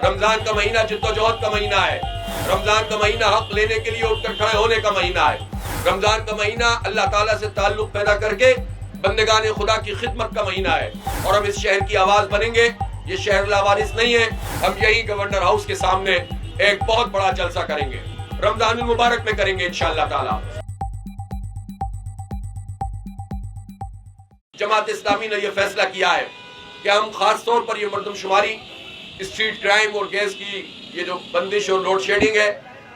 رمضان کا مہینہ جدوجہد کا مہینہ ہے، رمضان کا مہینہ حق لینے کے لیے اٹھ کر کھڑے ہونے کا مہینہ ہے، رمضان کا مہینہ اللہ تعالیٰ سے تعلق پیدا کر کے بندگان خدا کی خدمت کا مہینہ ہے، اور ہم اس شہر کی آواز بنیں گے۔ یہ شہر لاوارث نہیں ہے، ہم یہی گورنر ہاؤس کے سامنے ایک بہت بڑا جلسہ کریں گے، رمضان المبارک میں کریں گے انشاءاللہ تعالیٰ۔ جماعت اسلامی نے یہ فیصلہ کیا ہے کہ ہم خاص طور پر یہ مردم شماری، اسٹریٹ کرائم اور گیس کی یہ جو بندش اور لوڈ شیڈنگ ہے،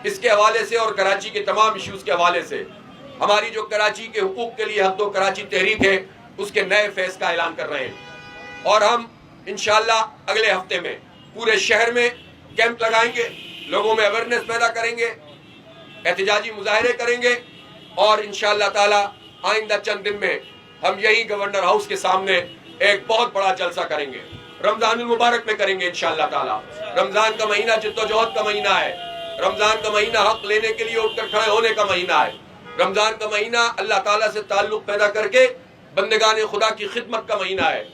اس کے حوالے سے اور کراچی کے تمام ایشوز کے حوالے سے ہماری جو کراچی کے حقوق کے لیے حق و کراچی تحریک ہے، اس کے نئے فیز کا اعلان کر رہے ہیں، اور ہم انشاءاللہ اگلے ہفتے میں پورے شہر میں کیمپ لگائیں گے، لوگوں میں اویئرنیس پیدا کریں گے، احتجاجی مظاہرے کریں گے، اور انشاءاللہ تعالی آئندہ چند دن میں ہم یہی گورنر ہاؤس کے سامنے ایک بہت بڑا جلسہ کریں گے، رمضان المبارک میں کریں گے انشاءاللہ تعالی۔ رمضان کا مہینہ جدوجہد کا مہینہ ہے، رمضان کا مہینہ حق لینے کے لیے اٹھ کر کھڑے ہونے کا مہینہ ہے، رمضان کا مہینہ اللہ تعالیٰ سے تعلق پیدا کر کے بندگان خدا کی خدمت کا مہینہ ہے۔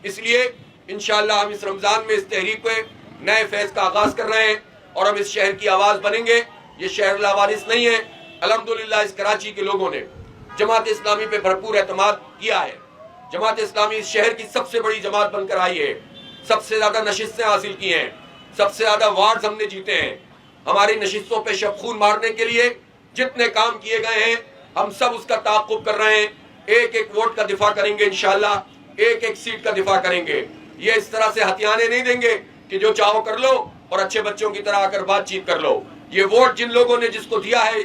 اس لیے انشاءاللہ ہم اس رمضان میں اس تحریک کے نئے فیز کا آغاز کر رہے ہیں، اور ہم اس شہر کی آواز بنیں گے۔ یہ شہر لاوارث نہیں ہے، الحمدللہ اس کراچی کے لوگوں نے جماعت اسلامی پہ بھرپور اعتماد کیا ہے۔ جماعت اسلامی اس شہر کی سب سے بڑی جماعت بن کر آئی ہے، سب سے زیادہ نشستیں حاصل کی ہیں، سب سے زیادہ وارڈز ہم نے جیتے ہیں۔ ہماری نشستوں پہ شب خون مارنے کے لیے جتنے کام کیے گئے ہیں، ہم سب اس کا تعاقب کر رہے ہیں، ایک ایک ووٹ کا دفاع کریں گے انشاءاللہ، ایک ایک سیٹ کا دفاع کریں گے۔ یہ اس طرح سے ہتھیانے نہیں دیں گے کہ جو چاہو کر لو اور اچھے بچوں کی طرح آ کر بات چیت کر لو۔ یہ ووٹ جن لوگوں نے جس کو دیا ہے،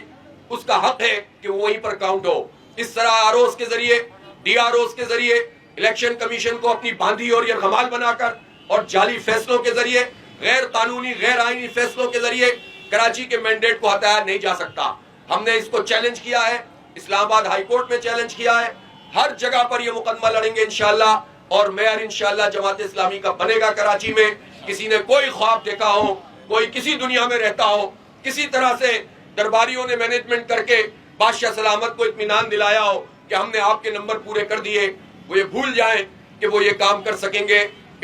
اس کا حق ہے کہ وہ وہیں پر کاؤنٹ ہو۔ اس طرح آر اوز کے ذریعے، ڈی آر اوز کے ذریعے الیکشن کمیشن کو اپنی باندھی اور یرغمال بنا کر اور جعلی فیصلوں کے ذریعے، غیر قانونی غیر آئینی فیصلوں کے ذریعے کراچی کے مینڈیٹ کو ہٹایا نہیں جا سکتا۔ ہم نے اس کو چیلنج کیا ہے، اسلام آباد ہائی کورٹ میں چیلنج کیا ہے، ہر جگہ پر یہ مقدمہ لڑیں گے انشاءاللہ، اور میئر انشاءاللہ جماعت اسلامی کا بنے گا کراچی میں۔ کسی نے کوئی خواب دیکھا ہو، کوئی کسی دنیا میں رہتا ہو، کسی طرح سے درباریوں نے مینجمنٹ کر کے بادشاہ سلامت کو اطمینان دلایا ہو کہ ہم نے آپ کے نمبر پورے کر دیے، وہ یہ بھول جائیں کہ وہ یہ کام کر سکیں گے۔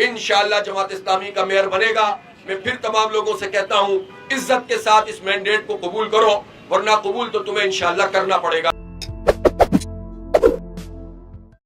انشاءاللہ جماعت اسلامی کا میئر بنے گا۔ میں پھر تمام لوگوں سے کہتا ہوں، عزت کے ساتھ اس مینڈیٹ کو قبول کرو، ورنہ قبول تو تمہیں انشاءاللہ کرنا پڑے گا۔